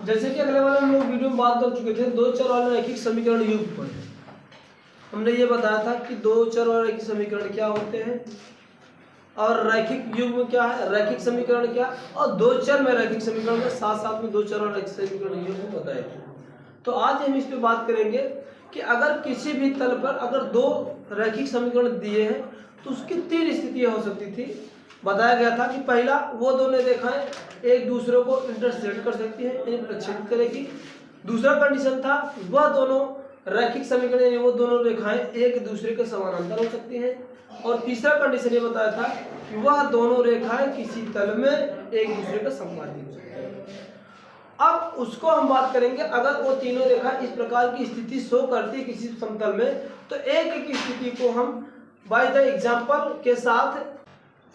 जैसे कि अगले वाले हम लोग वीडियो में बात कर चुके थे दो चर वाले रैखिक समीकरण युग्म पर। हमने ये बताया था कि दो चर वाले रैखिक समीकरण क्या होते हैं और रैखिक युग्म क्या है, रैखिक समीकरण क्या, और दो चर में रैखिक समीकरण के साथ साथ में दो चर वाले रैखिक समीकरण युग्म बताए थे। तो आज हम इस पे बात करेंगे कि अगर किसी भी तल पर अगर दो रैखिक समीकरण दिए हैं तो उसकी तीन स्थितियां हो सकती थी। बताया गया था कि पहला वो दोनों रेखाएं एक दूसरे को इंटरसेक्ट कर सकती हैं, यानी प्रक्षेपित करेगी। दूसरा कंडीशन था वह दोनों रैखिक समीकरण यानी वो दोनों रेखाएं एक दूसरे के समानांतर हो सकती हैं। और तीसरा कंडीशन ये बताया था कि वह दोनों रेखाएं किसी तल में एक दूसरे के समानांतर हो सकती हैं। अब उसको हम बात करेंगे अगर वो तीनों रेखा इस प्रकार की स्थिति शो करती है किसी समतल में, तो एक एक स्थिति को हम बाय द एग्जांपल के साथ।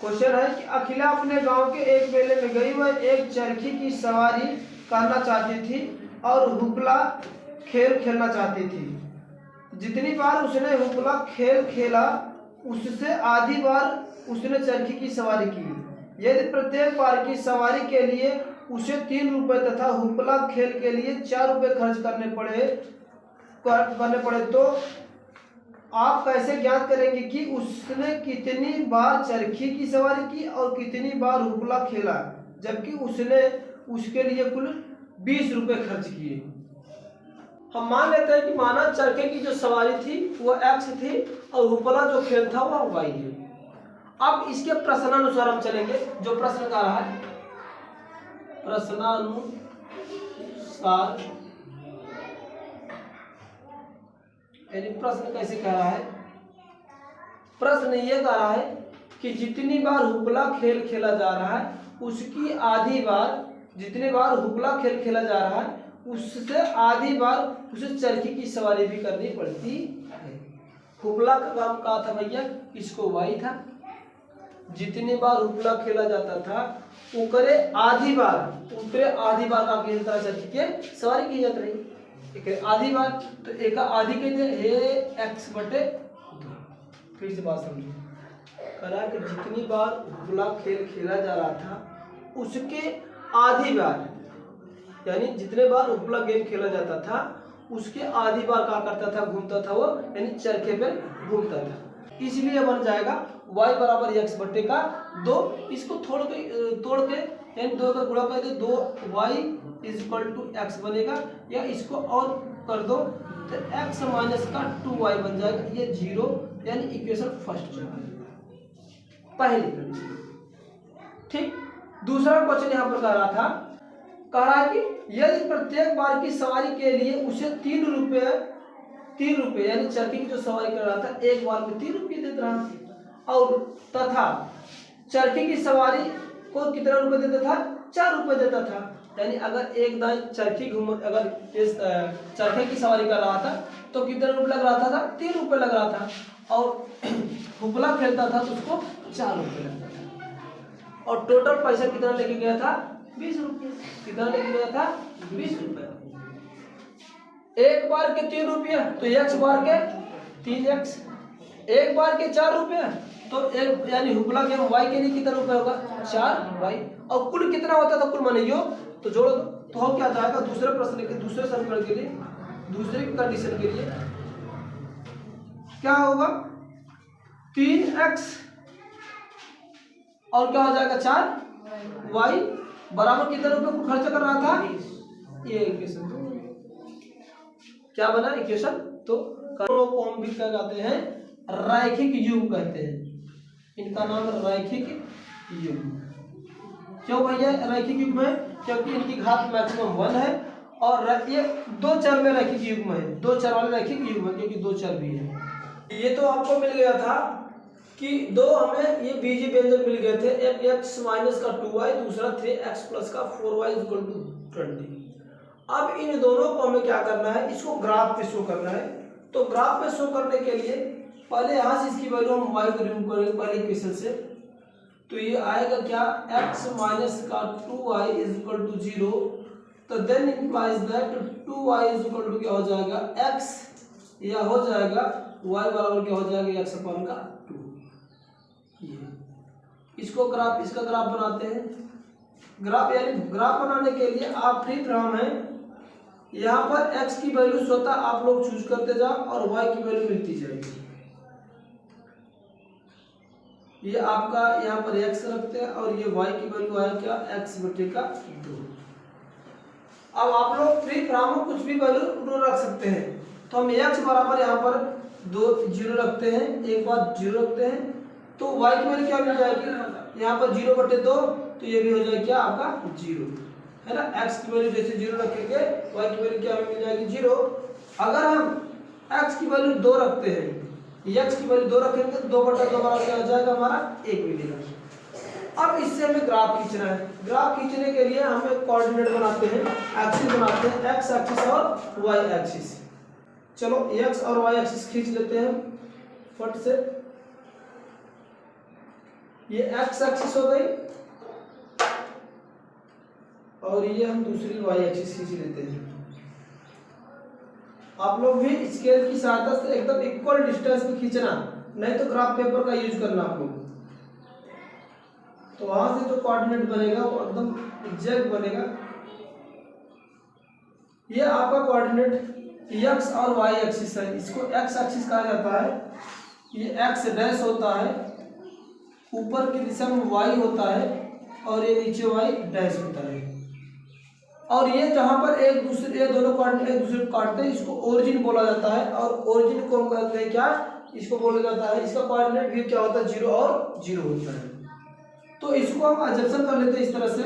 क्वेश्चन है कि अखिला अपने गांव के एक मेले में गई, वह एक चरखी की सवारी करना चाहती थी और हुपला खेल खेलना चाहती थी। जितनी बार उसने हुपला खेल खेला उससे आधी बार उसने चरखी की सवारी की। यदि प्रत्येक बार की सवारी के लिए उसे 3 रुपए तथा हुपला खेल के लिए 4 रुपए खर्च करने पड़े तो आप कैसे ज्ञात करेंगे कि उसने कितनी बार चरखी की सवारी की और कितनी बार हुपला खेला, जबकि उसने उसके लिए कुल 20 रुपए खर्च किए। हम मान लेते हैं कि माना चरखे की जो सवारी थी वो x थी और हुपला जो खेल था वह y है। अब इसके प्रश्नानुसार हम चलेंगे। जो प्रश्न का रहा है प्रश्नानुसार, यानी प्रश्न कैसे कह रहा है, प्रश्न ये कह रहा है कि जितनी बार हुपला खेल खेला जा रहा है उसकी आधी बार, जितनी बार हुपला खेल खेला जा रहा है उससे आधी बार उसे चरखी की सवारी भी करनी पड़ती है। हुपला का काम कहा था भैया, इसको y था। जितनी बार हुपला खेला जाता था उकरे आधी बार का खेलता चरखी के सवारी की जाती रही। एक आधी बार तो एक आधी के x बटे 2। फिर से बात समझो, कहा कि जितनी बार हुपला खेल खेला जा रहा था उसके आधी बार, यानी जितने बार हुपला गेम खेला जाता था उसके आधी बार क्या करता था, घूमता था वो, यानी चरखे पे घूमता था। इसलिए बन जाएगा y बराबर x बट्टे का 2। इसको तोड़ के यानी 2 का गुणा कर दो, 2y इक्वल टू x बनेगा, या इसको और कर दो तो x माइनस का 2y बन जाएगा। ये 0 यानी इक्वेशन फर्स्ट पहली कंडीशन। ठीक। दूसरा क्वेश्चन यहाँ पर कह रहा है कि यदि प्रत्येक बार की सवारी के लिए उसे 3 रुपए यानी चरखी की जो सवारी कर रहा था एक बार में 3 रुपये देता रहा, और तथा चरखी की सवारी को कितना रुपए देता था, 4 रुपए देता था। यानी अगर एक दाएं चरखी अगर इस चरखे की सवारी कर रहा था तो कितना रुपये लग रहा था, 3 रुपये लग रहा था, और हुपला खेलता था तो उसको 4 रुपये लगता था, और टोटल पैसा कितना लेके गया था, 20 रुपये। कितना लेके गया था, 20 रुपये। एक बार के 3 रुपये तो x बार के 3x, एक बार के 4 रुपये तो एक, यानी हुपला के y के लिए कितना रुपये होगा, 4y, और कुल कितना होता था, कुल माने योग तो जोड़ो तो हो क्या जाएगा, दूसरे प्रश्न के दूसरे समीकरण के लिए, दूसरे कंडीशन के लिए क्या होगा, 3x और क्या हो जाएगा 4y बराबर कितने रुपए को खर्च कर रहा था, ये इक्वेशन क्या बना, इक्वेशन। तो कर्णों को हम भी क्या कहते हैं, रैखिक युग्म कहते हैं। इनका नाम रैखिक युग्म। क्यों भैया रैखिक युग्म है, क्योंकि इनकी घात मैक्सिमम 1 है, और ये दो चर में रैखिक युग्म है, दो चर वाले रैखिक युग्म है, क्योंकि दो चर भी है। ये तो आपको मिल गया था कि दो हमें ये बीजीय व्यंजक मिल गए थे, एक x माइनस का 2y, दूसरा 3x प्लस का 4y इक्वल टू 20। अब इन दोनों को हमें क्या करना है, इसको ग्राफ पे शो करना है। तो ग्राफ पे शो करने के लिए पहले यहाँ से इसकी वैल्यू हम y को रिमूव करेंगे पहले इक्वेशन से। तो ये आएगा क्या, x माइनस का 2y इज इक्वल टू 0, तो then implies that 2y is equal to क्या हो जाएगा, x, या हो जाएगा y बराबर क्या हो जाएगा, x अपॉन का 2। इसको ग्राफ, इसका ग्राफ बनाते हैं। ग्राफ यानी ग्राफ बनाने के लिए आप फ्री फ्रॉम है, यहाँ पर x की वैल्यू स्वतः आप लोग चूज करते जाओ और y की वैल्यू मिलती जाएगी। ये आपका यहाँ पर x रखते हैं और ये y की वैल्यू आया क्या, x बटे का 2। अब आप लोग फ्री फ्रॉम कुछ भी वैल्यू रख सकते हैं। तो हम x बराबर यहाँ पर 2 0 रखते हैं, एक बार 0 रखते हैं, तो y की वैल्यू क्या मिल जाएगी, यहाँ पर 0 बटे 2, तो ये भी हो जाएगा क्या आपका 0, है ना। x की वैल्यू जैसे 0 रखेंगे, y की वैल्यू क्या मिल जाएगी 0। अगर हम x की वैल्यू 2 रखते हैं, x की वैल्यू 2 रखेंगे तो 2 बटा 2 बराबर क्या हो जाएगा हमारा 1 मिलेगा। अब इससे हमें ग्राफ खींचना है। ग्राफ खींचने के लिए हमें कोऑर्डिनेट बनाते हैं, एक्सिस बनाते हैं, x एक्सिस और y एक्सिस। चलो x और y एक्सिस खींच लेते हैं फट से। ये x एक्सिस हो गई और ये हम दूसरी y एक्सिस खींच लेते हैं। आप लोग भी स्केल की सहायता से एकदम इक्वल डिस्टेंस पे खींचना, नहीं तो ग्राफ पेपर का यूज करना आप लोग। तो वहां से जो कोऑर्डिनेट बनेगा वो एकदम एग्जैक्ट बनेगा। ये आपका कोऑर्डिनेट x और y एक्सिस है, इसको x एक्सिस कहा जाता है। ये x डैश होता है, ऊपर की दिशा में y होता है और ये नीचे y डैश होता है। और ये जहां पर एक दूसरे, ये दोनों कोऑर्डिनेट एक दूसरे को काटते हैं, इसको ओरिजिन बोला जाता है। और ओरिजिन को हम कहते हैं क्या, इसको बोला जाता है, इसका कोऑर्डिनेट भी क्या होता है 0 और 0 होता है। तो इसको हम एजम्पशन कर लेते हैं इस तरह से,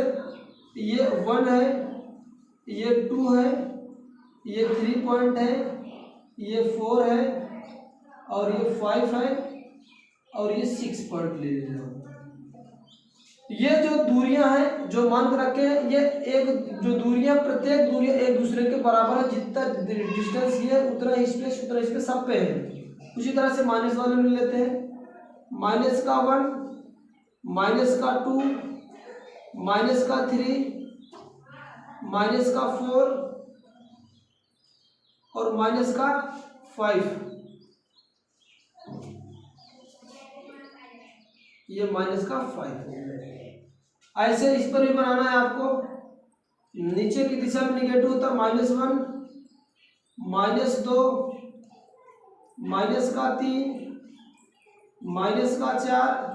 ये 1 है, ये 2 है, ये 3 पॉइंट है, ये 4 है और ये 5 है और ये 6 पॉइंट ले लेते हैं। ये जो दूरियां हैं जो मान कर रखे हैं, ये एक जो दूरियां, प्रत्येक दूरियां एक दूसरे के बराबर है। जितना डिस्टेंस ये है उतना ही स्पेस, उतना स्पेस सब पे है। उसी तरह से माइनस वाले में लेते हैं, माइनस का 1, माइनस का 2, माइनस का 3, माइनस का 4 और माइनस का 5। ये माइनस का 5। ऐसे इस पर भी बनाना है आपको। नीचे की दिशा में निगेटिव होता है -1, -2, माइनस का 3, माइनस का 4,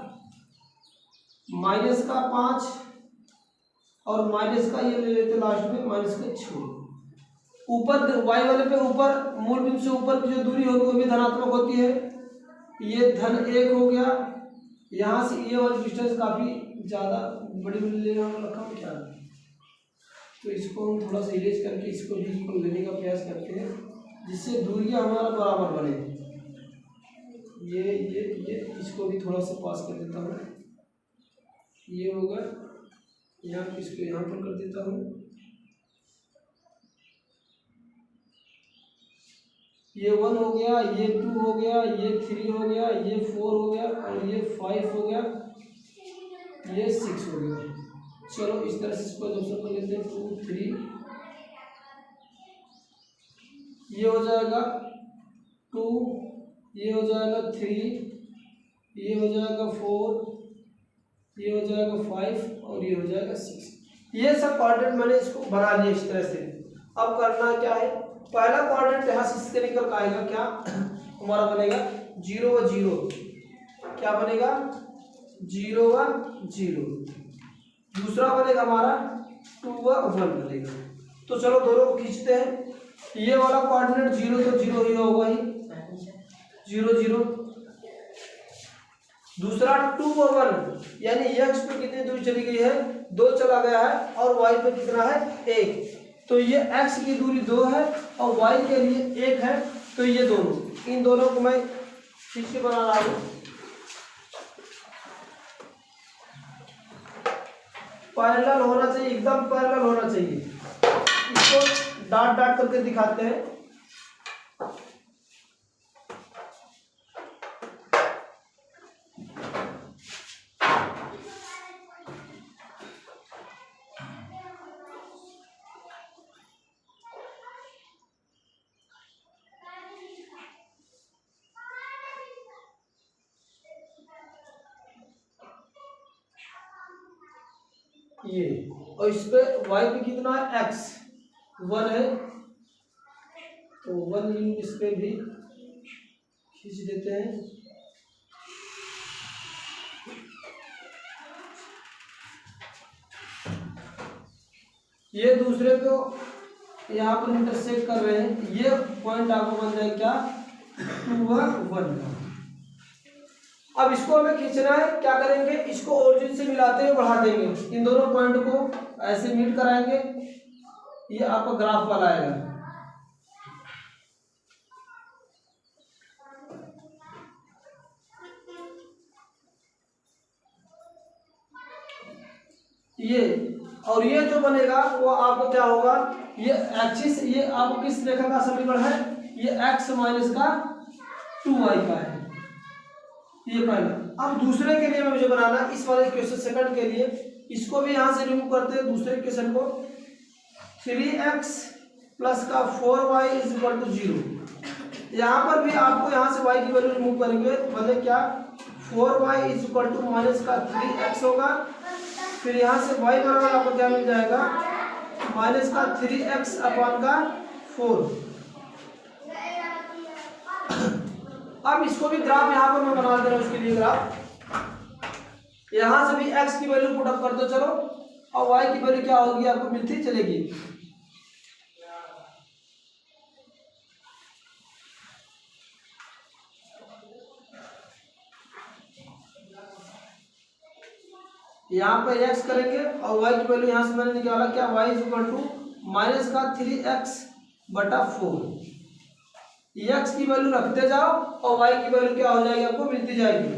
माइनस का 5 और माइनस का ये ले लेते लास्ट में माइनस का 6। ऊपर y वाले पे ऊपर मूल बिंदु से ऊपर की जो दूरी होगी वो भी धनात्मक होती है। ये धन 1 हो गया, यहाँ से ये वाली डिस्टेंस काफी ज्यादा बड़ी रकम क्या है, तो इसको हम थोड़ा सा इरेज करके इसको भी इक्वल लेने का प्रयास करते हैं, जिससे दूरियां हमारा बराबर बने। ये इसको भी थोड़ा सा पास कर देता हूँ, ये होगा, यहाँ इसको यहाँ पर कर देता हूँ, ये 1 हो गया, ये 2 हो गया, ये 3 हो गया, ये 4 हो गया और ये 5 हो गया, ये 6 हो गया। चलो इस तरह से इसको ऑप्शन कर लेते हैं, 2 3, ये हो जाएगा 2, ये हो जाएगा 3, ये हो जाएगा 4, ये हो जाएगा 5 और ये हो जाएगा 6। ये सब कोऑर्डिनेट मैंने इसको बना लिया इस तरह से। अब करना क्या है, पहला कोऑर्डिनेट यहाँ से इसके निकल का आएगा, क्या हमारा बनेगा 0 व 0, क्या बनेगा 0 व 0। दूसरा बनेगा हमारा 2 व 1 बनेगा। तो चलो दोनों को खींचते हैं। ये वाला कोऑर्डिनेट 0 तो 0 ही होगा ही, 0 0। दूसरा 2 व 1 यानी x पे कितनी दूरी चली गई है, 2 चला गया है और y पे कितना है 1, तो ये x की दूरी 2 है और y के लिए 1 है। तो ये दोनों, इन दोनों को मैं ठीक से बना रहा हूँ। पैरेलल होना चाहिए, एकदम पैरेलल होना चाहिए। इसको डाट डाट करके दिखाते हैं। ये और इस पे y पे कितना है x 1 है, तो 1 यूनिट इस पे भी खींच देते हैं। ये दूसरे को यहाँ पर इंटरसेक्ट कर रहे हैं, ये पॉइंट आपको बन जाए क्या 2 व 1 का। अब इसको हमें खींचना है, क्या करेंगे, इसको ओरिजिन से मिलाते हुए बढ़ा देंगे, इन दोनों पॉइंट को ऐसे मीट कराएंगे, ये आपका ग्राफ वाला आएगा। ये और ये जो बनेगा वो आपको क्या होगा, ये एक्सिस, ये आपको किस रेखा का समीकरण है, ये x माइनस का 2y का है, ये पहला। अब दूसरे के लिए मुझे बनाना इस वाले क्वेश्चन सेकंड के लिए, इसको भी यहां से रिमूव करते हैं दूसरे क्वेश्चन को, 3x प्लस का 4y इज इक्वल टू 0। यहाँ पर भी आपको यहाँ से y की वैल्यू रिमूव करेंगे, बने क्या 4y is equal to minus का 3x होगा, फिर यहाँ से y बराबर आपको क्या मिल जाएगा माइनस का 3x अपॉन का 4। अब इसको भी ग्राफ यहाँ पर मैं बना दे रहा हूँ, उसके लिए ग्राफ यहाँ से भी x की वैल्यू पुट अप कर दो चलो, और y की वैल्यू क्या होगी आपको मिलती चलेगी। यहाँ पर x करेंगे और y की वैल्यू यहाँ से मैंने निकाला क्या y is equal to minus का 3x बटा 4। x की वैल्यू रखते जाओ और y की वैल्यू क्या हो जाएगी आपको मिलती जाएगी।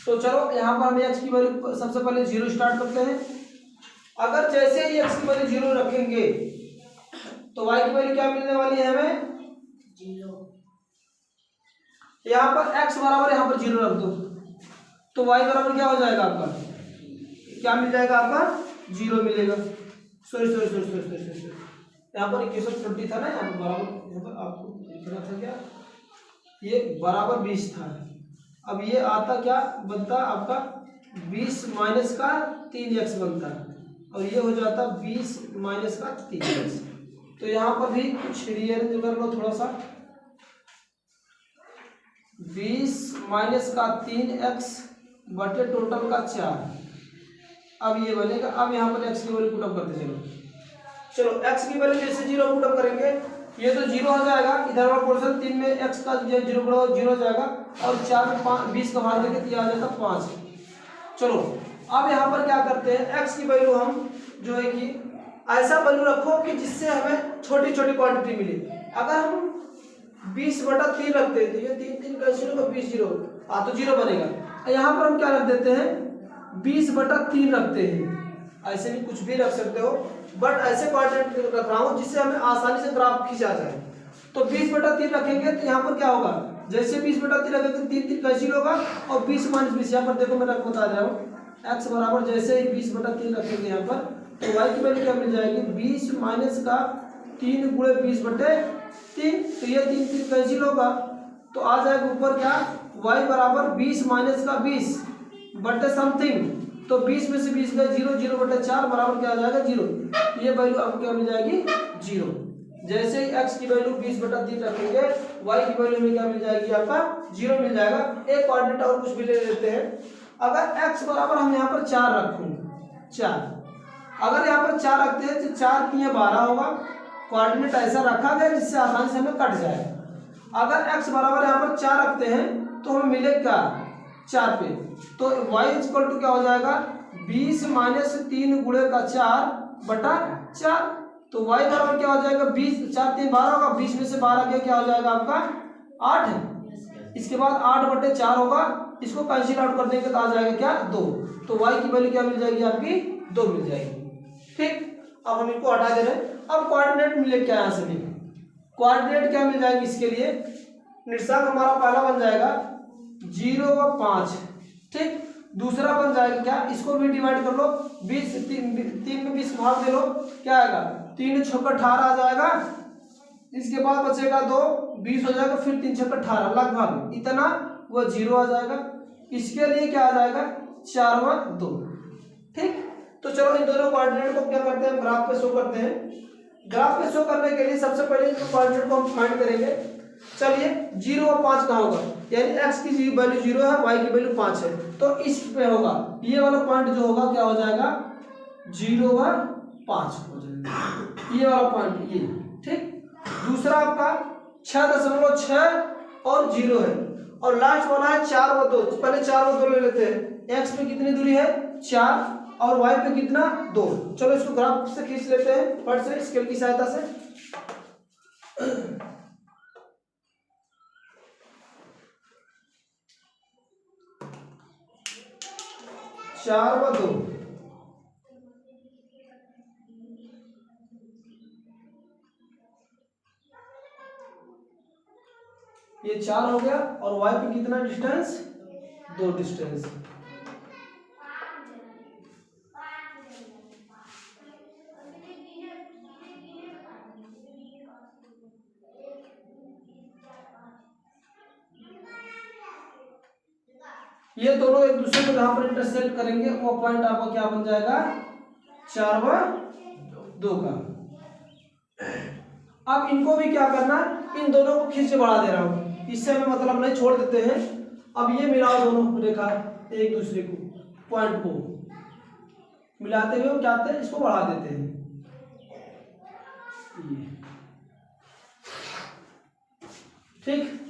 तो चलो यहाँ पर हम x की वैल्यू सबसे पहले 0 स्टार्ट करते हैं। अगर जैसे ही x की वैल्यू 0 रखेंगे तो y की वैल्यू क्या मिलने वाली है हमें 0। यहाँ पर x बराबर यहाँ पर 0 रख दो तो y बराबर क्या हो जाएगा आपका, क्या मिल जाएगा आपका 0 मिलेगा। सॉरी यहाँ पर इक्वेशन 20 था ना, यहाँ पर बराबर, यहाँ पर आपको लिखना था क्या, ये बराबर 20 था। अब ये आता क्या बनता आपका 20 माइनस का 3x बनता है, और ये हो जाता 20 माइनस का 3x। तो यहाँ पर भी कुछ रीअरेंज कर लो थोड़ा सा, 20 माइनस का 3x बटे टोटल का 4। अब ये बनेगा, अब यहाँ पर x की वैल्यू पुट अप करते चलो x की वैल्यू जैसे 0 पुट अप करेंगे ये तो 0 हो जाएगा, इधर वाला पोर्शन 3 में x का 0 हो जाएगा, और 4 में 20 का भाग देंगे तो आ जाता 5। चलो अब यहाँ पर क्या करते हैं, x की वैल्यू हम जो है कि ऐसा वैल्यू रखो कि जिससे हमें छोटी छोटी क्वांटिटी मिले। अगर हम 20/3 रखते हैं तो ये 3 कैसे होगा 20 0 तो 0 बनेगा। यहाँ पर हम क्या रख देते हैं 20/3 रखते हैं, ऐसे भी कुछ भी रख सकते हो, बट ऐसे क्वाड्रेंट रख रहा हूँ जिससे हमें आसानी से ग्राफ खींचा जाए। तो 20/3 रखेंगे तो यहाँ पर क्या होगा, जैसे 20/3 रखेंगे तो 3 कैंसिल होगा, और 20 माइनस 20 यहाँ पर देखो मैं बता रहा हूँ, x बराबर जैसे ही 20/3 रखेंगे यहाँ पर तो y की वैल्यू क्या मिल जाएगी 20 माइनस का 3 गुणे 20/3, तो ये 3 कैंसिल होगा, तो आ जाएगा ऊपर क्या y बराबर 20 माइनस का 20 बटे समथिंग, तो 20 में से 20 गए 0, 0/4 बराबर क्या आ जाएगा 0। ये वैल्यू आपको क्या मिल जाएगी 0। जैसे ही x की वैल्यू 20/3 रखेंगे y की वैल्यू में क्या मिल जाएगी आपका 0 मिल जाएगा। एक कोऑर्डिनेट और कुछ भी ले लेते हैं, अगर x बराबर हम यहाँ पर 4 रखें, 4 अगर यहाँ पर 4 रखते हैं तो 4 3 12 होगा, कोऑर्डिनेट ऐसा रखा गया जिससे आसानी से हमें कट जाए। अगर x बराबर यहाँ पर 4 रखते हैं तो हमें मिलेगा 4 पे, तो y इक्वल टू क्या हो जाएगा 20 माइनस 3 गुणे का 4/4, तो y बराबर क्या हो जाएगा 20, 4 3 12 होगा, 20 में से 12 गया क्या हो जाएगा आपका 8, इसके बाद 8/4 होगा, इसको कैंसिल आउट कर देंगे तो आ जाएगा क्या 2, तो y की वैल्यू क्या मिल जाएगी आपकी 2 मिल जाएगी। ठीक, अब हम इनको हटा दे रहे हैं। अब कोऑर्डिनेट मिले क्या, यहाँ से भी कोऑर्डिनेट क्या मिल जाएगी, इसके लिए निर्देशांक हमारा पहला बन जाएगा 0 व 5, ठीक, दूसरा बन जाएगा क्या, इसको भी डिवाइड कर लो, 20 3 में 20 भाग दे लो, क्या आएगा 3 6 18 आ जाएगा, इसके बाद बचेगा 2 20 हो जाएगा, फिर 3 6 18 लगभग इतना वो 0 आ जाएगा। इसके लिए क्या आ जाएगा 4 व 2, ठीक। तो चलो इन दोनों कोऑर्डिनेट को क्या करते हैं, हम ग्राफ पे शो करते हैं। ग्राफ पे शो करने के लिए सबसे पहले इन कोऑर्डिनेट को हम फाइंड करेंगे। चलिए 0 और 5 कहाँ होगा, यानी x की वैल्यू 0 है, y की वैल्यू 5 है, तो इस पे होगा ये वाला पॉइंट जो होगा क्या हो जाएगा 0 और 5 हो जाएगा, ये वाला पॉइंट ये। ठीक, दूसरा आपका 6.6 और 0 है, और लास्ट वाला है 4 और 2। पहले 4 और 2 ले लेते हैं। x पे कितनी दूरी है 4 और y पे कितना 2। चलो इसको ग्राफ से खींच लेते हैं फट से स्केल की सहायता से। 4 व 2, ये 4 हो गया, और y पे कितना डिस्टेंस 2 डिस्टेंस। ये दोनों एक दूसरे को जहां पर इंटरसेक्ट करेंगे वो पॉइंट आपका क्या बन जाएगा 4 व 2 का। अब इनको भी क्या करना है, इन दोनों को खींच के बढ़ा दे रहा हूं, इससे हमें मतलब नहीं छोड़ देते हैं। अब ये मिलाओ दोनों रेखा एक दूसरे को, पॉइंट को मिलाते हुए क्या करते हैं, इसको बढ़ा देते हैं। ठीक,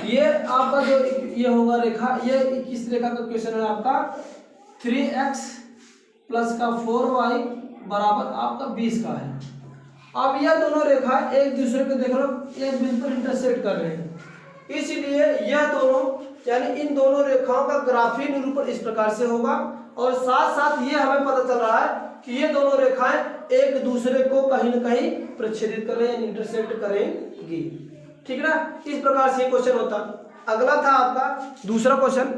ये आपका जो ये होगा रेखा, ये किस रेखा का क्वेश्चन है आपका 3x प्लस का 4y बराबर आपका 20 का है। अब यह दोनों रेखा एक दूसरे को देख लो एक बिंदु पर इंटरसेक्ट कर रहे हैं, इसलिए यह दोनों यानी इन दोनों रेखाओं का ग्राफीय निरूपण इस प्रकार से होगा। और साथ साथ ये हमें पता चल रहा है कि ये दोनों रेखाएं एक दूसरे को कहीं न कहीं प्रच्छेदित कर रहे हैं, इंटरसेक्ट करेंगी। ठीक ना, इस प्रकार से क्वेश्चन होता। अगला था आपका दूसरा क्वेश्चन,